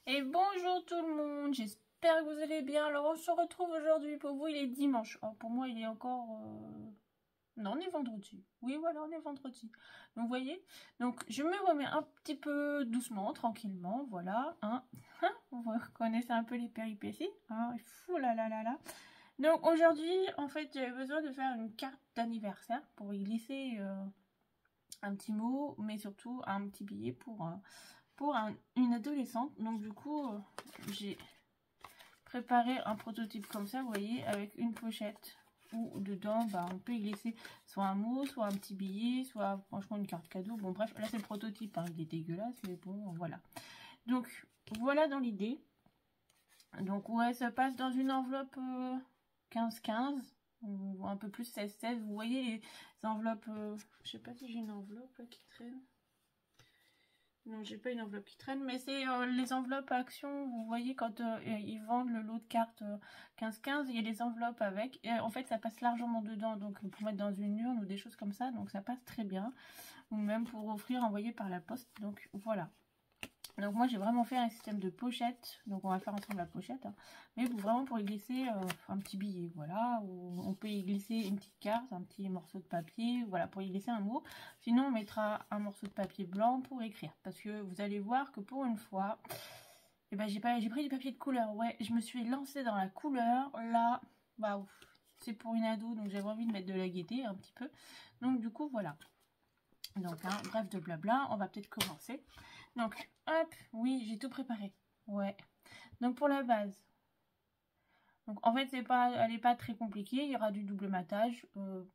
Et bonjour tout le monde, j'espère que vous allez bien. Alors on se retrouve aujourd'hui, pour vous il est dimanche. Alors pour moi il est encore... Non, on est vendredi. Oui voilà, on est vendredi. Donc vous voyez, donc je me remets un petit peu doucement, tranquillement, voilà. Hein. Vous connaissez un peu les péripéties. Hein. Fou là là là là. Donc aujourd'hui, en fait, j'avais besoin de faire une carte d'anniversaire pour y glisser un petit mot, mais surtout un petit billet pour une adolescente. Donc du coup, j'ai préparé un prototype comme ça, vous voyez, avec une pochette où dedans, bah, on peut y glisser soit un mot, soit un petit billet, soit franchement une carte cadeau. Bon bref, là c'est le prototype, hein, il est dégueulasse, mais bon, voilà. Donc voilà dans l'idée. Donc ouais, ça passe dans une enveloppe 15-15 ou un peu plus 16-16. Vous voyez les enveloppes, je sais pas si j'ai une enveloppe là, qui traîne. Non, j'ai pas une enveloppe qui traîne, mais c'est les enveloppes Action. Vous voyez, quand ils vendent le lot de cartes 15-15, il y a des enveloppes avec. Et, en fait, ça passe largement dedans, donc pour mettre dans une urne ou des choses comme ça, donc ça passe très bien. Ou même pour offrir, envoyer par la poste. Donc voilà. Donc moi j'ai vraiment fait un système de pochette, donc on va faire ensemble la pochette, hein. Mais vraiment pour y glisser un petit billet, voilà, ou on peut y glisser une petite carte, un petit morceau de papier, voilà, pour y glisser un mot. Sinon on mettra un morceau de papier blanc pour écrire, parce que vous allez voir que pour une fois, eh ben, j'ai pris du papier de couleur, ouais, je me suis lancée dans la couleur, là, bah c'est pour une ado, donc j'avais envie de mettre de la gaieté un petit peu, donc du coup voilà. Donc, hein, bref de blabla, on va peut-être commencer. Donc, hop, oui, j'ai tout préparé. Ouais. Donc, pour la base. Donc, en fait, elle n'est pas très compliquée. Il y aura du double matage.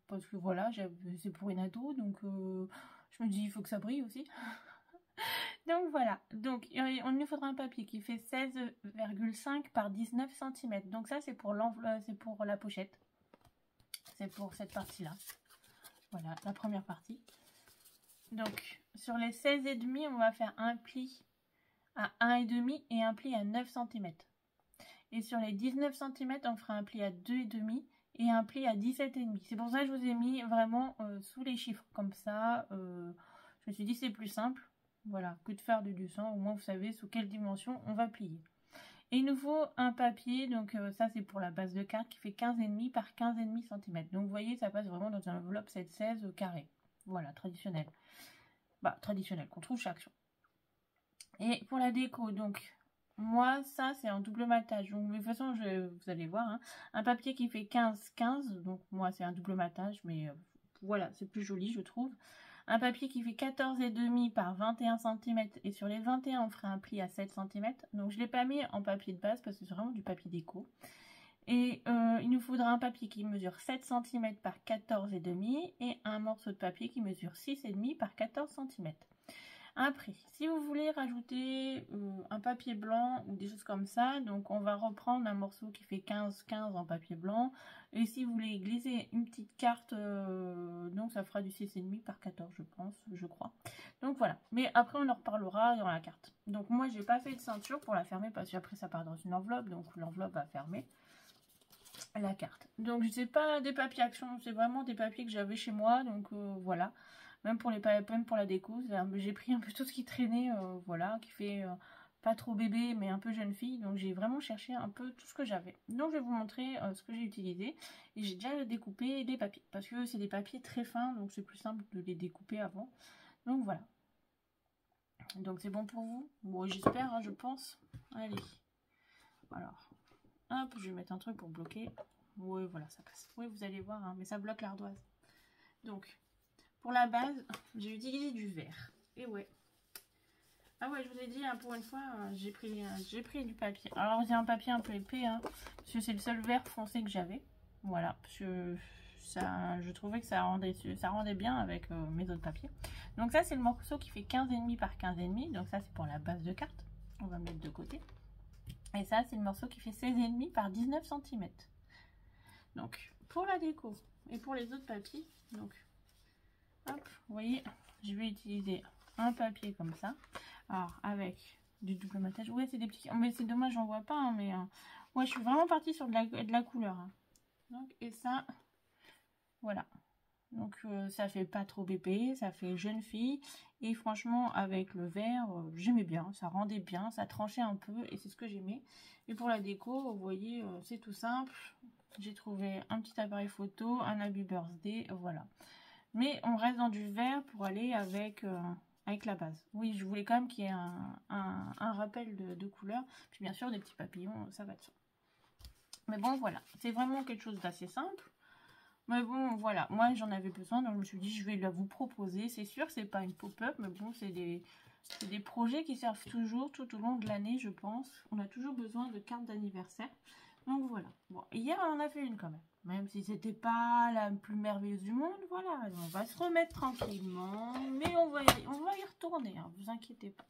Parce que voilà, c'est pour une ado. Donc, je me dis, il faut que ça brille aussi. Donc, voilà. Donc, on nous faudra un papier qui fait 16,5 par 19 cm. Donc, ça, c'est pour l'enveloppe, c'est pour la pochette. C'est pour cette partie-là. Voilà, la première partie. Donc, sur les 16,5, on va faire un pli à 1,5 et un pli à 9 cm. Et sur les 19 cm, on fera un pli à 2,5 et un pli à 17,5. C'est pour ça que je vous ai mis vraiment sous les chiffres. Comme ça, je me suis dit c'est plus simple. Voilà, que de faire du 200. Au moins, vous savez sous quelle dimension on va plier. Et il nous faut un papier, donc ça c'est pour la base de carte, qui fait 15,5 par 15,5 cm. Donc vous voyez, ça passe vraiment dans une enveloppe 7,16 carré. Voilà, traditionnel. Bah, traditionnel, qu'on trouve chez Action. Et pour la déco, donc, moi, ça, c'est en double matage. Donc, de toute façon, vous allez voir, hein, un papier qui fait 15-15. Donc, moi, c'est un double matage, mais voilà, c'est plus joli, je trouve. Un papier qui fait 14,5 par 21 cm. Et sur les 21, on fera un pli à 7 cm. Donc, je ne l'ai pas mis en papier de base parce que c'est vraiment du papier déco. Et il nous faudra un papier qui mesure 7 cm par 14,5 et un morceau de papier qui mesure 6,5 par 14 cm. Après, si vous voulez rajouter un papier blanc ou des choses comme ça, donc on va reprendre un morceau qui fait 15-15 en papier blanc. Et si vous voulez glisser une petite carte, donc ça fera du 6,5 par 14 je pense, je crois. Donc voilà, mais après on en reparlera dans la carte. Donc moi j'ai pas fait de ceinture pour la fermer parce qu'après ça part dans une enveloppe, donc l'enveloppe va fermer la carte. Donc c'est pas des papiers Action, c'est vraiment des papiers que j'avais chez moi, donc voilà. Même pour la déco, j'ai pris un peu tout ce qui traînait, voilà, qui fait pas trop bébé, mais un peu jeune fille. Donc j'ai vraiment cherché un peu tout ce que j'avais. Donc je vais vous montrer ce que j'ai utilisé. Et j'ai déjà découpé des papiers, parce que c'est des papiers très fins, donc c'est plus simple de les découper avant. Donc voilà. Donc c'est bon pour vous? Bon, j'espère, hein, je pense. Allez. Alors, hop, je vais mettre un truc pour bloquer. Oui, voilà, ça passe. Oui, vous allez voir, hein, mais ça bloque l'ardoise. Donc, pour la base, j'ai utilisé du verre. Et ouais. Ah ouais, je vous ai dit, hein, pour une fois, j'ai pris du papier. Alors, c'est un papier un peu épais, hein, parce que c'est le seul verre foncé que j'avais. Voilà, parce que je trouvais que ça rendait bien avec mes autres papiers. Donc ça, c'est le morceau qui fait 15,5 par 15,5. Donc ça, c'est pour la base de carte. On va mettre de côté. Et ça, c'est le morceau qui fait 16,5 par 19 cm. Donc, pour la déco et pour les autres papiers, donc, hop, vous voyez, je vais utiliser un papier comme ça. Alors, avec du double matage. Ouais, c'est des petits... Mais c'est dommage, j'en vois pas, hein, mais... ouais, je suis vraiment partie sur de la couleur. Hein. Donc, et ça, voilà. Donc ça fait pas trop bébé, ça fait jeune fille. Et franchement avec le vert, j'aimais bien, ça rendait bien, ça tranchait un peu et c'est ce que j'aimais. Et pour la déco, vous voyez, c'est tout simple. J'ai trouvé un petit appareil photo, un Happy Birthday, voilà. Mais on reste dans du vert pour aller avec, avec la base. Oui, je voulais quand même qu'il y ait un rappel de couleur. Puis bien sûr des petits papillons, ça va de soi. Mais bon voilà, c'est vraiment quelque chose d'assez simple. Mais bon, voilà, moi j'en avais besoin, donc je me suis dit, je vais la vous proposer. C'est sûr, c'est pas une pop-up, mais bon, c'est des projets qui servent toujours, tout au long de l'année, je pense. On a toujours besoin de cartes d'anniversaire. Donc voilà. Bon, hier, on en a fait une quand même. Même si c'était pas la plus merveilleuse du monde, voilà. On va se remettre tranquillement, mais on va y retourner, hein, vous inquiétez pas.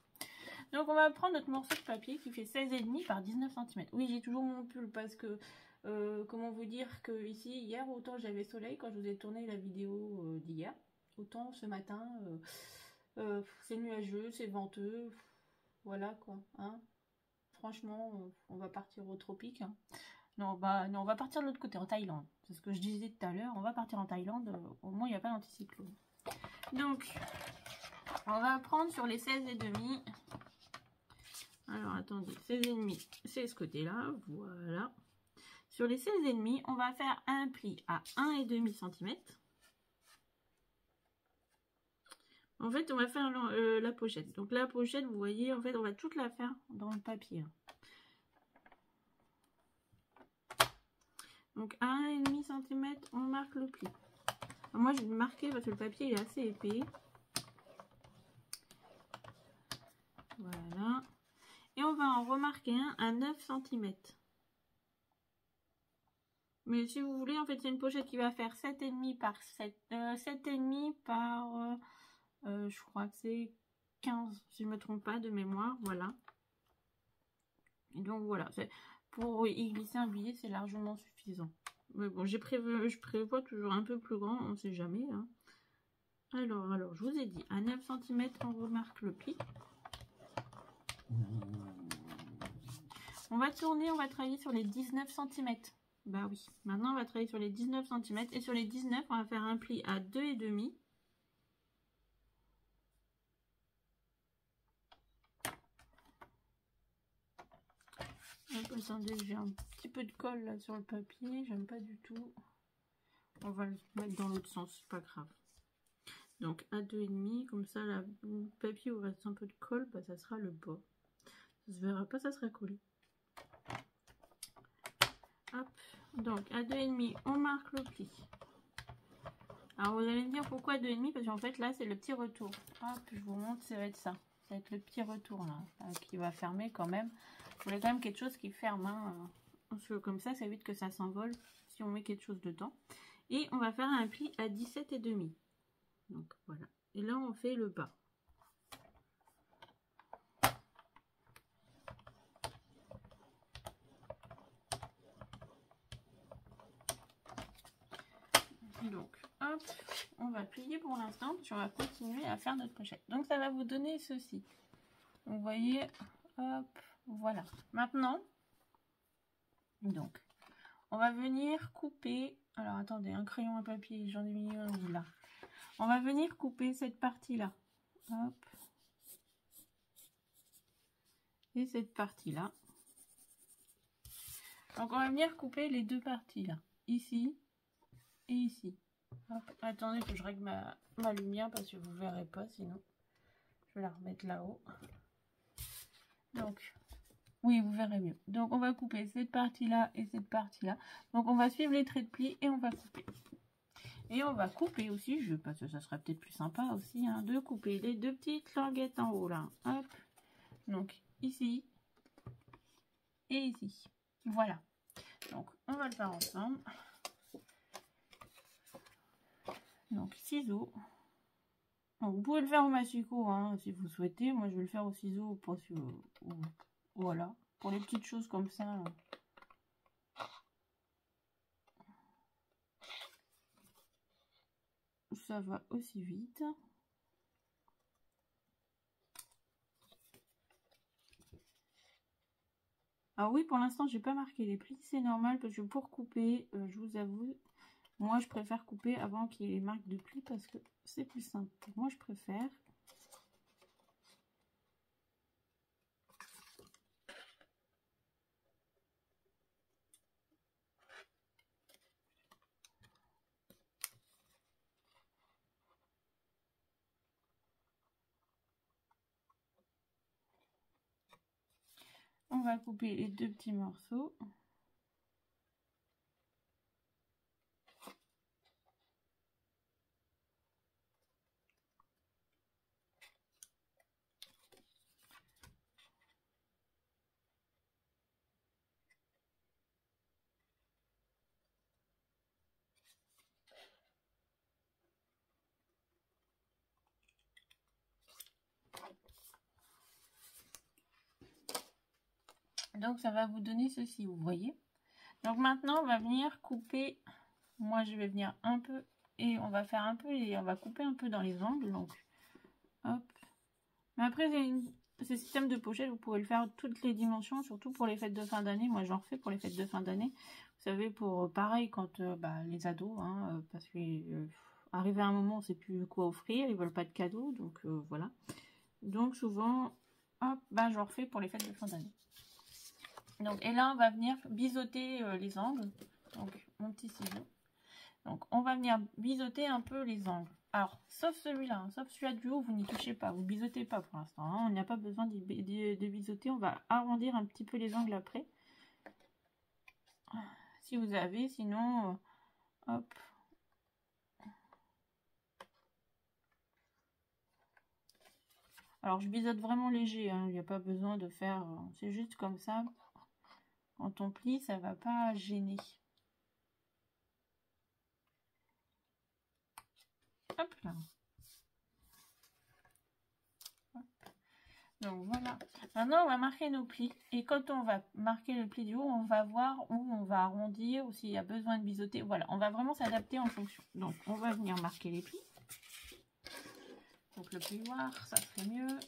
Donc on va prendre notre morceau de papier qui fait 16,5 par 19 cm. Oui, j'ai toujours mon pull parce que... comment vous dire que ici hier autant j'avais soleil quand je vous ai tourné la vidéo d'hier, autant ce matin c'est nuageux, c'est venteux, voilà quoi, hein. Franchement on va partir au tropique, hein. Non, non, on va partir de l'autre côté, en Thaïlande, c'est ce que je disais tout à l'heure, on va partir en Thaïlande, au moins il n'y a pas d'anticyclone. Donc on va prendre sur les 16,5. Alors attendez, 16,5 c'est ce côté là, voilà. Sur les 16,5, on va faire un pli à 1,5 cm. En fait, on va faire la pochette. Donc la pochette, vous voyez, en fait, on va toute la faire dans le papier. Donc à 1,5 cm, on marque le pli. Alors, moi, je vais le marquer parce que le papier est assez épais. Voilà. Et on va en remarquer un à 9 cm. Mais si vous voulez, en fait, c'est une pochette qui va faire 7,5 par 7,5 par... je crois que c'est 15, si je ne me trompe pas de mémoire, voilà. Et donc voilà, pour y glisser un billet, c'est largement suffisant. Mais bon, je prévois toujours un peu plus grand, on ne sait jamais, hein. Alors, je vous ai dit, à 9 cm, on remarque le pli. On va tourner, on va travailler sur les 19 cm. Bah oui, maintenant on va travailler sur les 19 cm. Et sur les 19, on va faire un pli à 2,5. Attendez, j'ai un petit peu de colle là sur le papier, j'aime pas du tout. On va le mettre dans l'autre sens, c'est pas grave. Donc à 2,5, comme ça, le papier où il reste un peu de colle, bah, ça sera le bas. Ça se verra pas, ça sera collé. Hop, donc à 2,5, on marque le pli. Alors vous allez me dire pourquoi 2,5, parce qu'en fait là c'est le petit retour. Hop, je vous montre, ça va être ça. Ça va être le petit retour là, qui va fermer quand même. Je voulais quand même quelque chose qui ferme, hein, comme ça évite que ça s'envole si on met quelque chose dedans. Et on va faire un pli à 17,5. Donc voilà. Et là on fait le bas. Donc hop, on va plier pour l'instant, puis on va continuer à faire notre pochette. Donc ça va vous donner ceci. Donc vous voyez, hop, voilà. Maintenant, donc, on va venir couper. Alors attendez, un crayon à papier, j'en ai mis un là. On va venir couper cette partie-là. Hop. Et cette partie-là. Donc on va venir couper les deux parties là. Ici et ici. Hop. Attendez que je règle ma lumière parce que vous ne verrez pas sinon. Je vais la remettre là-haut. Donc, oui, vous verrez mieux. Donc on va couper cette partie-là et cette partie-là. Donc on va suivre les traits de pli et on va couper. Et on va couper aussi, parce que ça serait peut-être plus sympa aussi, hein, de couper les deux petites languettes en haut là. Hop. Donc ici et ici. Voilà. Donc on va le faire ensemble. Donc ciseaux. Donc, vous pouvez le faire au massicot, hein, si vous souhaitez. Moi je vais le faire au ciseau parce que voilà. Pour les petites choses comme ça. Ça va aussi vite. Alors oui, pour l'instant, j'ai pas marqué les plis, c'est normal parce que pour couper, je vous avoue, Moi, je préfère couper avant qu'il y ait les marques de pli parce que c'est plus simple. Moi, je préfère. On va couper les 2 petits morceaux. Donc ça va vous donner ceci, vous voyez. Donc maintenant on va venir couper. Moi je vais venir un peu et on va faire un peu et on va couper un peu dans les angles. Donc hop. Mais après ces systèmes de pochette, vous pourrez le faire toutes les dimensions, surtout pour les fêtes de fin d'année. Moi j'en refais pour les fêtes de fin d'année. Vous savez, pour pareil quand les ados, hein, parce que arrivé à un moment on sait plus quoi offrir, ils veulent pas de cadeaux, donc voilà. Donc souvent, hop, je refais pour les fêtes de fin d'année. Donc, et là, on va venir biseauter les angles. Donc, mon petit ciseau. Donc, on va venir biseauter un peu les angles. Alors, sauf celui-là, hein, sauf celui-là du haut, vous n'y touchez pas. Vous biseautez pas pour l'instant. Hein, on n'a pas besoin de biseauter. On va arrondir un petit peu les angles après. Si vous avez, sinon, hop. Alors, je biseaute vraiment léger. Hein, il n'y a pas besoin de faire... c'est juste comme ça. Quand on plie, ça va pas gêner. Hop là. Donc voilà. Maintenant, on va marquer nos plis. Et quand on va marquer le pli du haut, on va voir où on va arrondir ou s'il y a besoin de biseauter. Voilà, on va vraiment s'adapter en fonction. Donc, on va venir marquer les plis. Donc, le plioir, ça serait mieux.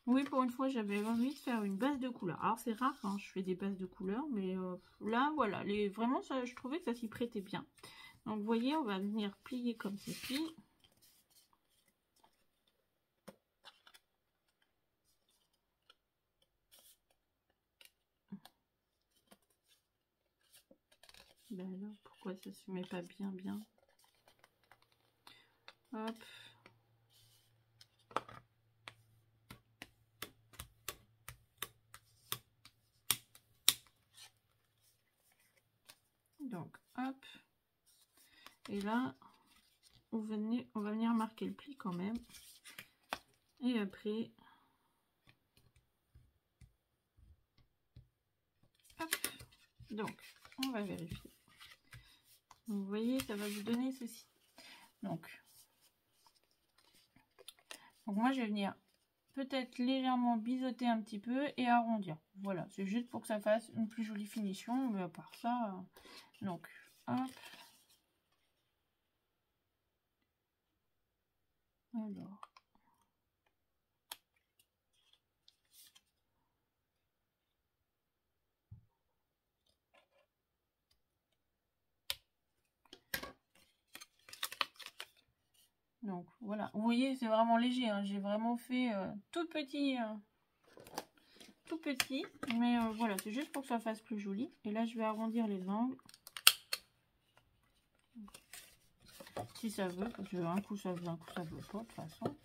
Oui, pour une fois, j'avais envie de faire une base de couleur. Alors, c'est rare quand je fais des bases de couleur, mais là, voilà. Vraiment, ça, je trouvais que ça s'y prêtait bien. Donc, vous voyez, on va venir plier comme ceci. Ben alors, pourquoi ça se met pas bien? Hop. Donc, hop. Et là, on va venir marquer le pli quand même. Et après, hop. Donc, on va vérifier. Donc, vous voyez, ça va vous donner ceci. Donc moi, je vais venir peut-être légèrement biseauter un petit peu et arrondir. Voilà, c'est juste pour que ça fasse une plus jolie finition. Mais à part ça, donc, hop. Alors. Donc voilà, vous voyez, c'est vraiment léger. Hein. J'ai vraiment fait tout petit, mais voilà, c'est juste pour que ça fasse plus joli. Et là, je vais arrondir les angles. Si ça veut, parce que un coup ça veut, un coup ça veut pas, de toute façon.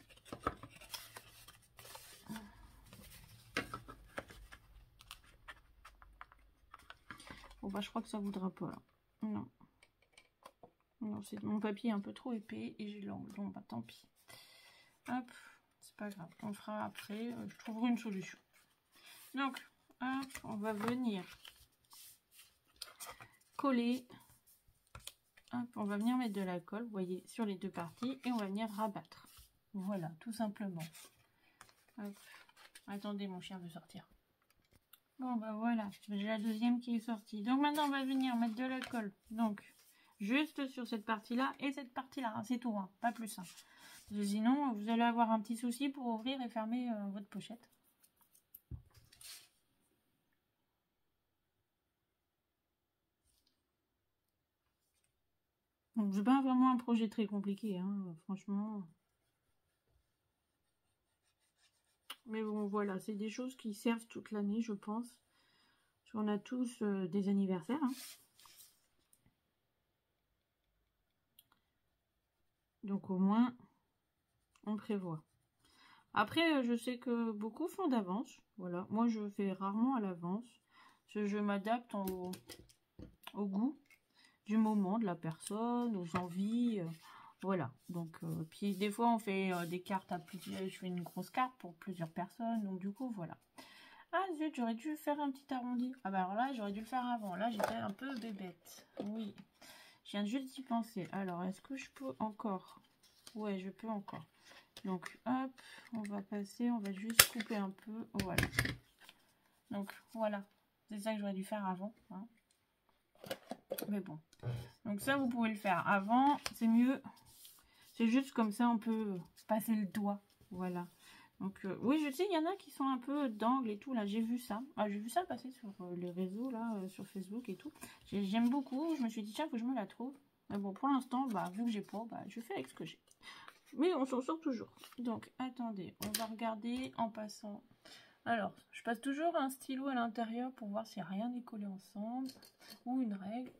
Bon bah je crois que ça voudra pas là. Non. Non, c'est mon papier est un peu trop épais et j'ai l'angle. Donc bah tant pis. Hop, c'est pas grave. On fera après. Je trouverai une solution. Donc, hop, on va venir coller. Hop, on va venir mettre de la colle, vous voyez, sur les deux parties et on va venir rabattre. Voilà, tout simplement. Hop. Attendez, mon chien veut sortir. Bon, bah voilà, j'ai la deuxième qui est sortie. Donc maintenant, on va venir mettre de la colle. Donc, Juste sur cette partie-là et cette partie-là, hein, c'est tout, hein, pas plus. Hein. Parce que sinon, vous allez avoir un petit souci pour ouvrir et fermer votre pochette. Donc, c'est pas vraiment un projet très compliqué, hein, franchement. Mais bon, voilà, c'est des choses qui servent toute l'année, je pense. Parce qu'on a tous des anniversaires. Hein. Donc, au moins, on prévoit. Après, je sais que beaucoup font d'avance. Voilà, moi, je fais rarement à l'avance. Je m'adapte au goût du moment de la personne, aux envies. Voilà, donc, puis des fois, on fait des cartes à plusieurs. Je fais une grosse carte pour plusieurs personnes. Donc, du coup, voilà. Ah zut, j'aurais dû faire un petit arrondi. Ah bah alors là, j'aurais dû le faire avant. Là, j'étais un peu bébête. Oui. Je viens juste d'y penser. Alors, est-ce que je peux encore? Ouais, je peux encore. Donc, hop, on va passer. On va juste couper un peu. Voilà. Donc, voilà. C'est ça que j'aurais dû faire avant. Hein. Mais bon. Donc ça, vous pouvez le faire avant. C'est mieux. C'est juste comme ça, on peut passer le doigt. Voilà. Donc, oui, je sais, il y en a qui sont un peu d'angle et tout, là, j'ai vu ça. Ah, j'ai vu ça passer sur les réseaux, là, sur Facebook et tout. J'aime beaucoup, je me suis dit, tiens, faut que je me la trouve. Mais bon, pour l'instant, bah, vu que j'ai pas, bah, je fais avec ce que j'ai. Mais on s'en sort toujours. Donc, attendez, on va regarder en passant. Alors, je passe toujours un stylo à l'intérieur pour voir si rien n'est collé ensemble. Ou une règle.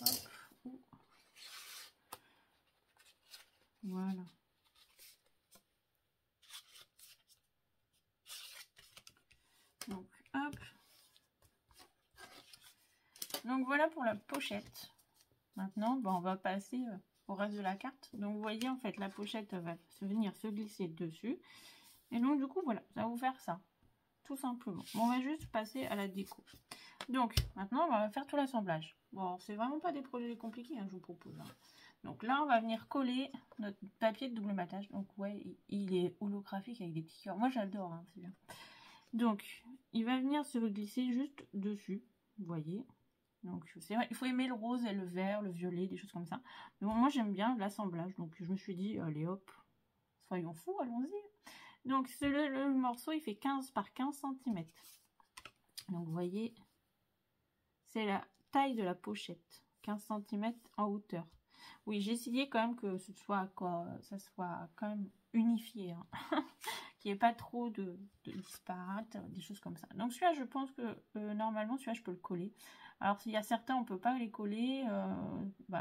Hop. Voilà. Donc, hop. Donc, voilà pour la pochette. Maintenant, on va passer au reste de la carte. Donc, vous voyez, en fait, la pochette va venir se glisser dessus. Et donc, du coup, voilà, ça va vous faire ça. Tout simplement. On va juste passer à la déco. Donc, maintenant, on va faire tout l'assemblage. Bon, c'est vraiment pas des projets compliqués, hein, je vous propose. Hein. Donc là, on va venir coller notre papier de double matage. Donc, ouais, il est holographique avec des petits cœurs. Moi, j'adore, hein, c'est bien. Donc, il va venir se glisser juste dessus. Vous voyez. Donc, c'est vrai, il faut aimer le rose et le vert, le violet, des choses comme ça. Mais bon, moi, j'aime bien l'assemblage. Donc, je me suis dit, allez hop, soyons fous, allons-y. Donc, le morceau, il fait 15 par 15 cm. Donc, vous voyez, c'est la taille de la pochette. 15 cm en hauteur. Oui, j'ai essayé quand même que ça soit quand même unifié. Hein. Qu'il n'y ait pas trop de disparates, des choses comme ça. Donc, celui-là, je pense que normalement, celui-là, je peux le coller. Alors, s'il y a certains, on ne peut pas les coller.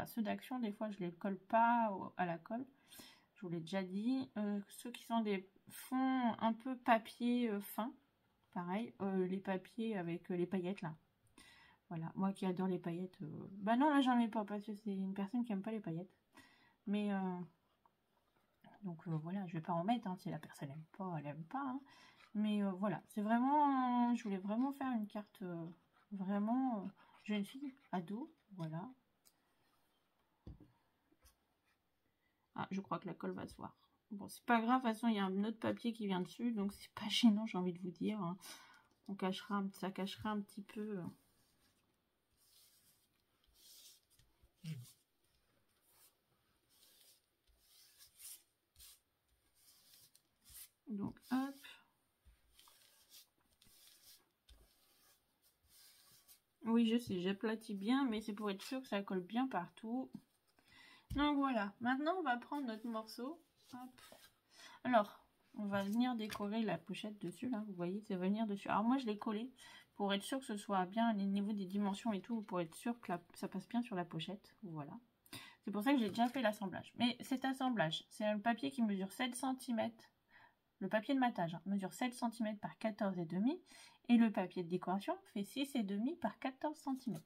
Ceux d'Action, des fois, je ne les colle pas à la colle. Je vous l'ai déjà dit. Ceux qui sont des fonds un peu papier fin. Pareil, les papiers avec les paillettes, là. Voilà, moi qui adore les paillettes. Bah non, là, j'en ai pas, parce que c'est une personne qui n'aime pas les paillettes. Mais, donc, voilà, je vais pas en mettre. Hein, si la personne n'aime pas, elle n'aime pas. Hein. Mais voilà, c'est vraiment... je voulais vraiment faire une carte vraiment jeune fille, ado. Voilà. Ah, je crois que la colle va se voir. Bon, c'est pas grave, de toute façon, il y a un autre papier qui vient dessus, donc c'est pas gênant, j'ai envie de vous dire. Hein. Ça cachera un petit peu... Donc, hop. Oui, je sais, j'aplatis bien, mais c'est pour être sûr que ça colle bien partout. Donc, voilà. Maintenant, on va prendre notre morceau. Hop. Alors, on va venir décorer la pochette dessus, là. Vous voyez, ça va venir dessus. Alors, moi, je l'ai collé pour être sûr que ce soit bien au niveau des dimensions et tout, pour être sûr que ça passe bien sur la pochette. Voilà. C'est pour ça que j'ai déjà fait l'assemblage. Mais cet assemblage, c'est un papier qui mesure 7 cm. Le papier de matage mesure 7 cm par 14,5 et le papier de décoration fait 6,5 par 14 cm.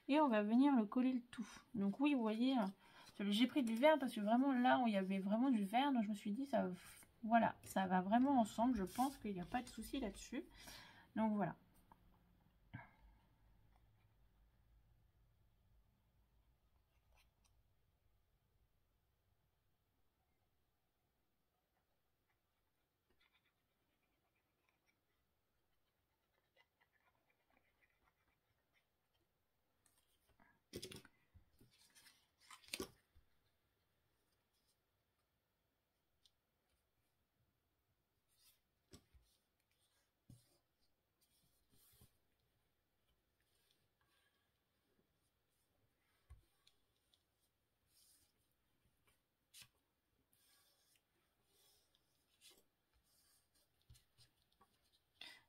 Et on va venir le coller le tout. Donc oui, vous voyez, j'ai pris du vert parce que vraiment là où il y avait vraiment du vert, donc je me suis dit, voilà, ça va vraiment ensemble. Je pense qu'il n'y a pas de souci là-dessus. Donc voilà.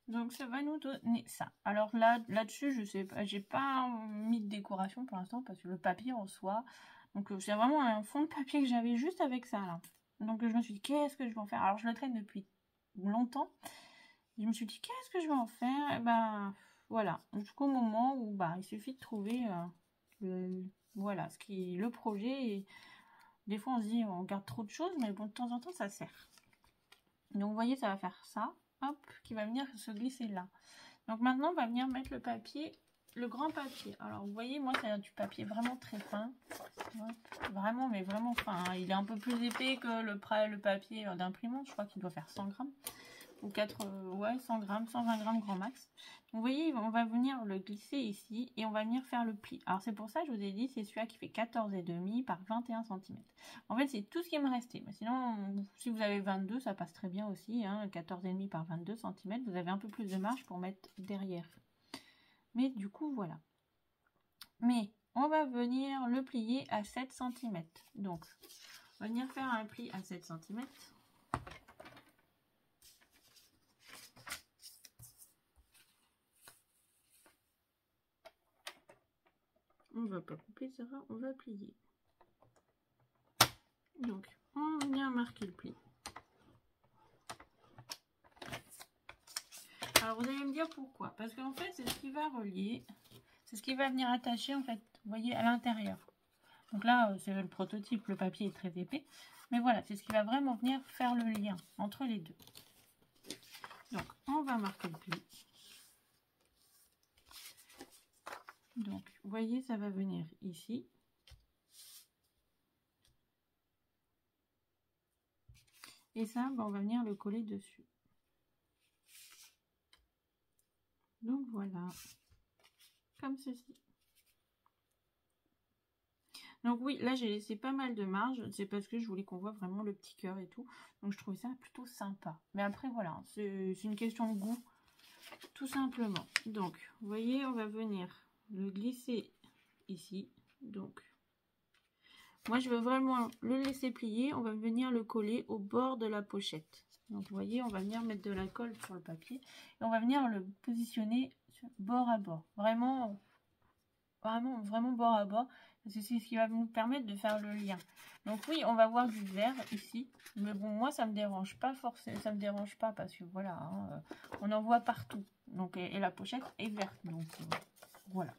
Donc ça va nous donner ça. Alors là-dessus, je sais pas, j'ai pas mis de décoration pour l'instant parce que le papier en soi. Donc c'est vraiment un fond de papier que j'avais juste avec ça là. Donc je me suis dit qu'est-ce que je vais en faire. Alors je le traîne depuis longtemps. Je me suis dit qu'est-ce que je vais en faire. Et ben voilà, jusqu'au moment où bah il suffit de trouver voilà le projet. Et des fois on se dit on garde trop de choses, mais bon de temps en temps ça sert. Donc vous voyez ça va faire ça. Hop, qui va venir se glisser là. Donc maintenant, on va venir mettre le papier, le grand papier. Alors, vous voyez, moi, c'est du papier vraiment très fin. Hop, vraiment, mais vraiment fin. Hein. Il est un peu plus épais que le papier d'imprimante. Je crois qu'il doit faire 100 grammes. Ou 100 grammes, 120 grammes grand max. Vous voyez, on va venir le glisser ici et on va venir faire le pli. Alors, c'est pour ça que je vous ai dit, c'est celui-là qui fait 14,5 par 21 cm. En fait, c'est tout ce qui me restait. Mais sinon, si vous avez 22, ça passe très bien aussi. Hein, 14,5 par 22 cm, vous avez un peu plus de marge pour mettre derrière. Mais du coup, voilà. Mais on va venir le plier à 7 cm. Donc, on va venir faire un pli à 7 cm. On va pas couper, ça va, on va plier. Donc, on vient marquer le pli. Alors, vous allez me dire pourquoi. Parce qu'en fait, c'est ce qui va relier, c'est ce qui va venir attacher, en fait, vous voyez, à l'intérieur. Donc là, c'est le prototype, le papier est très épais. Mais voilà, c'est ce qui va vraiment venir faire le lien entre les deux. Donc, on va marquer le pli. Donc, vous voyez, ça va venir ici. Et ça, on va venir le coller dessus. Donc, voilà. Comme ceci. Donc oui, là, j'ai laissé pas mal de marge. C'est parce que je voulais qu'on voit vraiment le petit cœur et tout. Donc, je trouvais ça plutôt sympa. Mais après, voilà, c'est une question de goût. Tout simplement. Donc, vous voyez, on va venir le glisser ici. Donc, moi, je veux vraiment le laisser plier. On va venir le coller au bord de la pochette. Donc, vous voyez, on va venir mettre de la colle sur le papier. Et on va venir le positionner bord à bord. Vraiment bord à bord. Parce que c'est ce qui va nous permettre de faire le lien. Donc oui, on va voir du vert ici. Mais bon, moi, ça me dérange pas forcément. Ça me dérange pas parce que voilà, hein, on en voit partout. Donc, et la pochette est verte. Donc, voilà.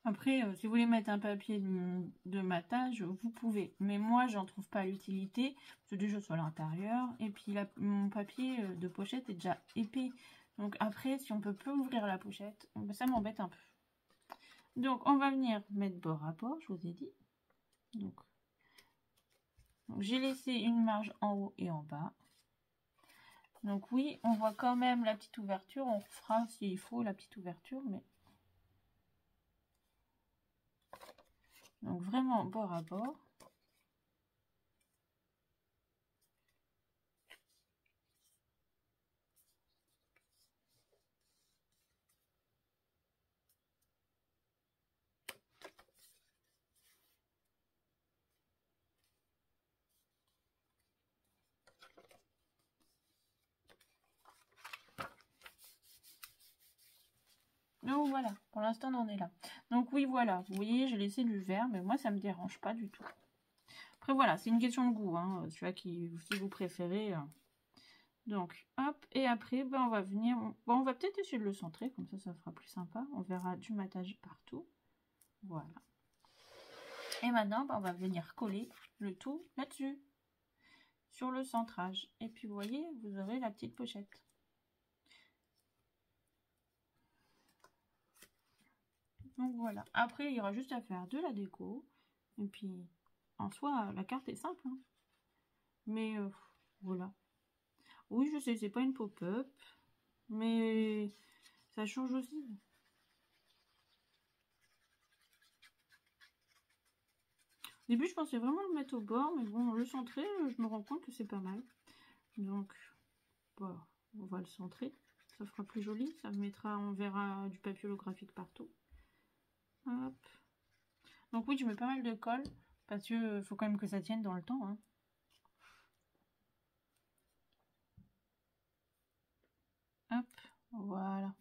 Après, si vous voulez mettre un papier de matage, vous pouvez. Mais moi, j'en trouve pas l'utilité. Parce que déjà, sur l'intérieur. Et puis, mon papier de pochette est déjà épais. Donc après, si on peut plus ouvrir la pochette, ça m'embête un peu. Donc, on va venir mettre bord à bord, je vous ai dit. Donc j'ai laissé une marge en haut et en bas. Donc oui, on voit quand même la petite ouverture. On fera s'il faut la petite ouverture, mais... Donc vraiment bord à bord. Donc voilà, pour l'instant on en est là. Donc oui, voilà, vous voyez, j'ai laissé du vert, mais moi ça me dérange pas du tout. Après voilà, c'est une question de goût, hein, tu vois, si vous préférez. Donc hop, et après, ben, on va venir, on va peut-être essayer de le centrer, comme ça fera plus sympa. On verra du matage partout. Voilà. Et maintenant, ben, on va venir coller le tout là-dessus, sur le centrage. Et puis vous voyez, vous aurez la petite pochette. Donc voilà. Après, il y aura juste à faire de la déco. Et puis, en soi, la carte est simple. Hein. Mais voilà. Oui, je sais, c'est pas une pop-up. Mais ça change aussi. Au début, je pensais vraiment le mettre au bord. Mais bon, le centrer, je me rends compte que c'est pas mal. Donc, voilà, on va le centrer. Ça fera plus joli. Ça mettra, on verra du papier holographique partout. Hop. Donc oui, je mets pas mal de colle parce que faut quand même que ça tienne dans le temps. Hein. Hop, voilà.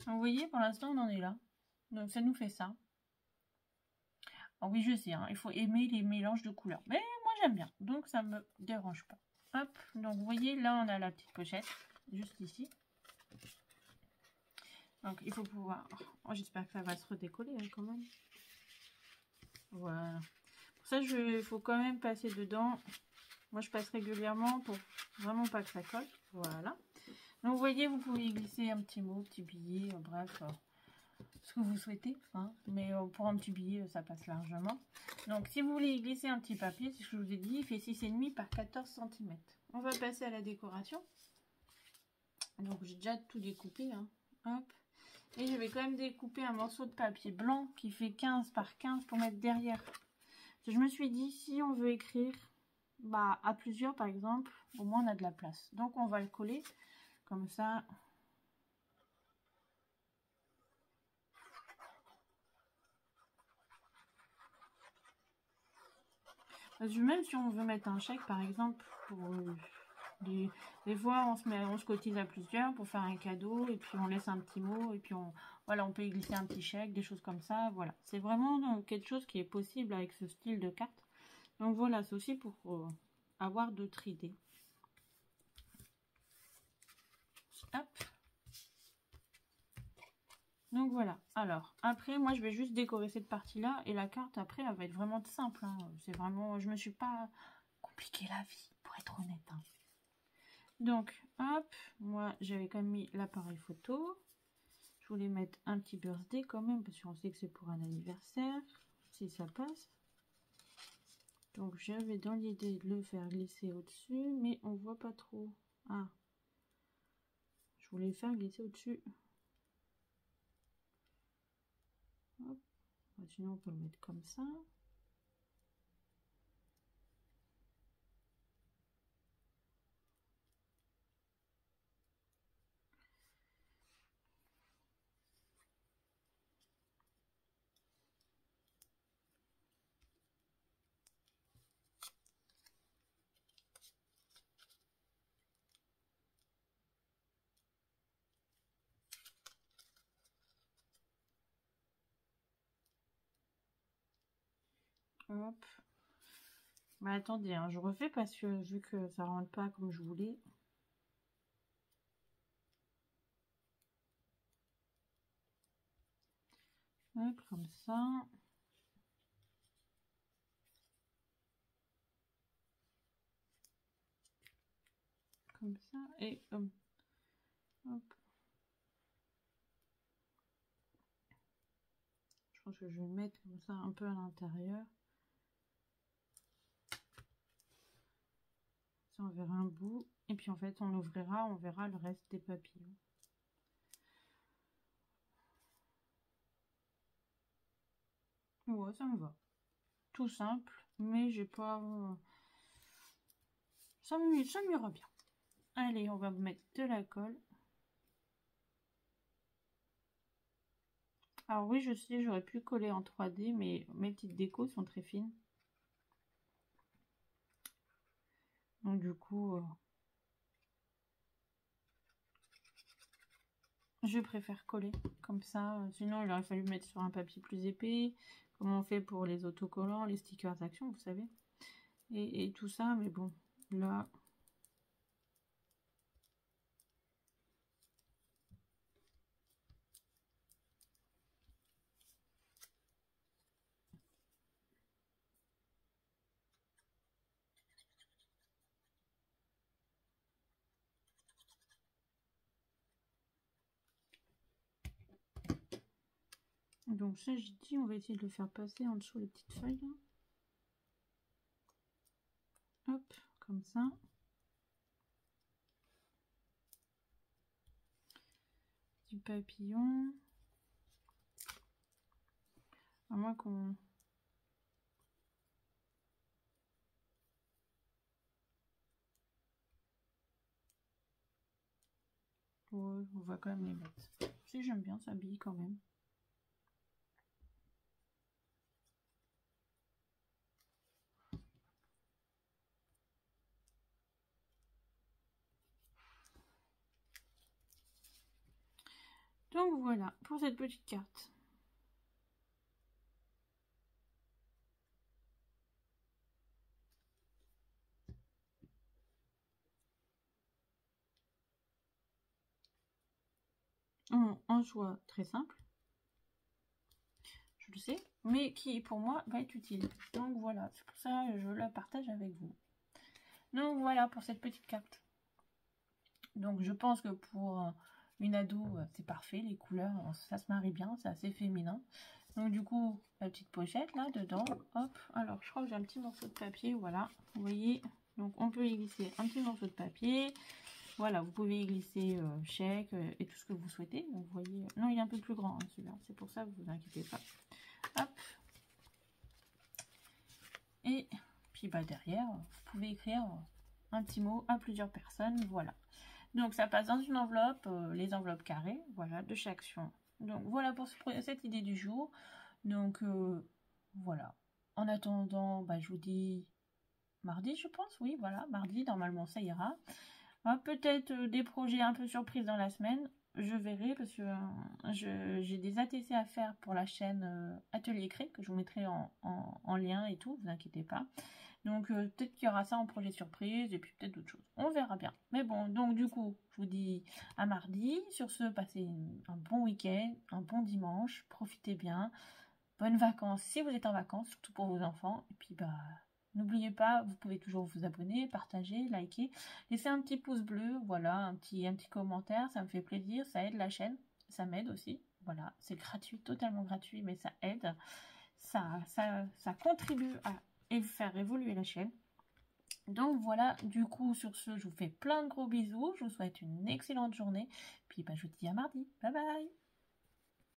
Donc, vous voyez, pour l'instant, on en est là. Donc ça nous fait ça. Alors oui, je sais, hein, il faut aimer les mélanges de couleurs. Mais moi, j'aime bien. Donc ça me dérange pas. Hop, donc vous voyez, là, on a la petite pochette. Juste ici. Donc il faut pouvoir... Oh, j'espère que ça va se redécoller hein, quand même. Voilà. Pour ça, il faut quand même passer dedans. Moi, je passe régulièrement pour vraiment pas que ça colle. Voilà. Donc, vous voyez, vous pouvez y glisser un petit mot, petit billet, bref, ce que vous souhaitez. Hein. Mais pour un petit billet, ça passe largement. Donc, si vous voulez y glisser un petit papier, c'est ce que je vous ai dit, il fait 6,5 par 14 cm. On va passer à la décoration. Donc, j'ai déjà tout découpé. Hein. Hop. Et je vais quand même découper un morceau de papier blanc qui fait 15 par 15 pour mettre derrière. Je me suis dit, si on veut écrire bah, à plusieurs, par exemple, au moins on a de la place. Donc, on va le coller comme ça. Parce que même si on veut mettre un chèque, par exemple, pour des fois, on se cotise à plusieurs pour faire un cadeau, et puis on laisse un petit mot, et puis voilà, on peut y glisser un petit chèque, des choses comme ça. Voilà, c'est vraiment quelque chose qui est possible avec ce style de carte. Donc voilà, c'est aussi pour avoir d'autres idées. Hop. Donc voilà. Alors, après, moi, je vais juste décorer cette partie-là. Et la carte, après, elle va être vraiment simple. Hein. C'est vraiment... Je me suis pas compliqué la vie, pour être honnête. Hein. Donc, hop. Moi, j'avais quand même mis l'appareil photo. Je voulais mettre un petit birthday quand même, parce qu'on sait que c'est pour un anniversaire. Si ça passe. Donc, j'avais dans l'idée de le faire glisser au-dessus. Mais on voit pas trop. Ah. Je voulais le faire glisser au-dessus. Hop. Sinon, on peut le mettre comme ça. Hop. Mais attendez, hein, je refais parce que vu que ça rentre pas comme je voulais. Hop, comme ça. Comme ça. Et hop. Je pense que je vais le mettre comme ça un peu à l'intérieur. Ça, on verra un bout. Et puis en fait, on ouvrira, on verra le reste des papillons. Ouais, ça me va. Tout simple, mais j'ai pas... Ça m'ira bien. Allez, on va mettre de la colle. Alors oui, je sais, j'aurais pu coller en 3D, mais mes petites décos sont très fines. Donc du coup, je préfère coller comme ça. Sinon, il aurait fallu mettre sur un papier plus épais, comme on fait pour les autocollants, les stickers d'action, vous savez. Et tout ça, mais bon, là... Donc ça, j'ai dit, on va essayer de le faire passer en dessous les petites feuilles. Hop, comme ça. Petit papillon. À moins qu'on Ouais, on va quand même les mettre. Si j'aime bien, ça habille quand même. Donc voilà, pour cette petite carte. Un choix très simple, je le sais, mais qui pour moi va être utile. Donc voilà, c'est pour ça que je la partage avec vous. Donc voilà pour cette petite carte. Donc je pense que pour une ado, c'est parfait, les couleurs, ça se marie bien, c'est assez féminin. Donc du coup, la petite pochette là dedans, hop, alors je crois que j'ai un petit morceau de papier, voilà, vous voyez, donc on peut y glisser un petit morceau de papier, voilà, vous pouvez y glisser chèque et tout ce que vous souhaitez, donc vous voyez, non il est un peu plus grand hein, celui-là, c'est pour ça, vous inquiétez pas, hop, et puis bah derrière, vous pouvez écrire un petit mot à plusieurs personnes, voilà. Donc ça passe dans une enveloppe, les enveloppes carrées, voilà, de chaque action. Donc voilà pour cette idée du jour. Donc voilà. En attendant, bah, je vous dis mardi, je pense. Oui, voilà, mardi, normalement ça ira. Peut-être des projets un peu surprises dans la semaine. Je verrai parce que j'ai des ATC à faire pour la chaîne Atelier Cré que je vous mettrai en lien et tout, vous inquiétez pas. Donc peut-être qu'il y aura ça en projet surprise et puis peut-être d'autres choses. On verra bien. Mais bon, donc du coup, je vous dis à mardi. Sur ce, passez un bon week-end, un bon dimanche. Profitez bien. Bonnes vacances si vous êtes en vacances, surtout pour vos enfants. Et puis bah, n'oubliez pas, vous pouvez toujours vous abonner, partager, liker. Laissez un petit pouce bleu, voilà, un petit commentaire. Ça me fait plaisir, ça aide la chaîne. Ça m'aide aussi. Voilà, c'est gratuit, totalement gratuit, mais ça aide. Ça contribue à faire évoluer la chaîne. Donc voilà, du coup sur ce, je vous fais plein de gros bisous, je vous souhaite une excellente journée, puis bah, je vous dis à mardi, bye bye.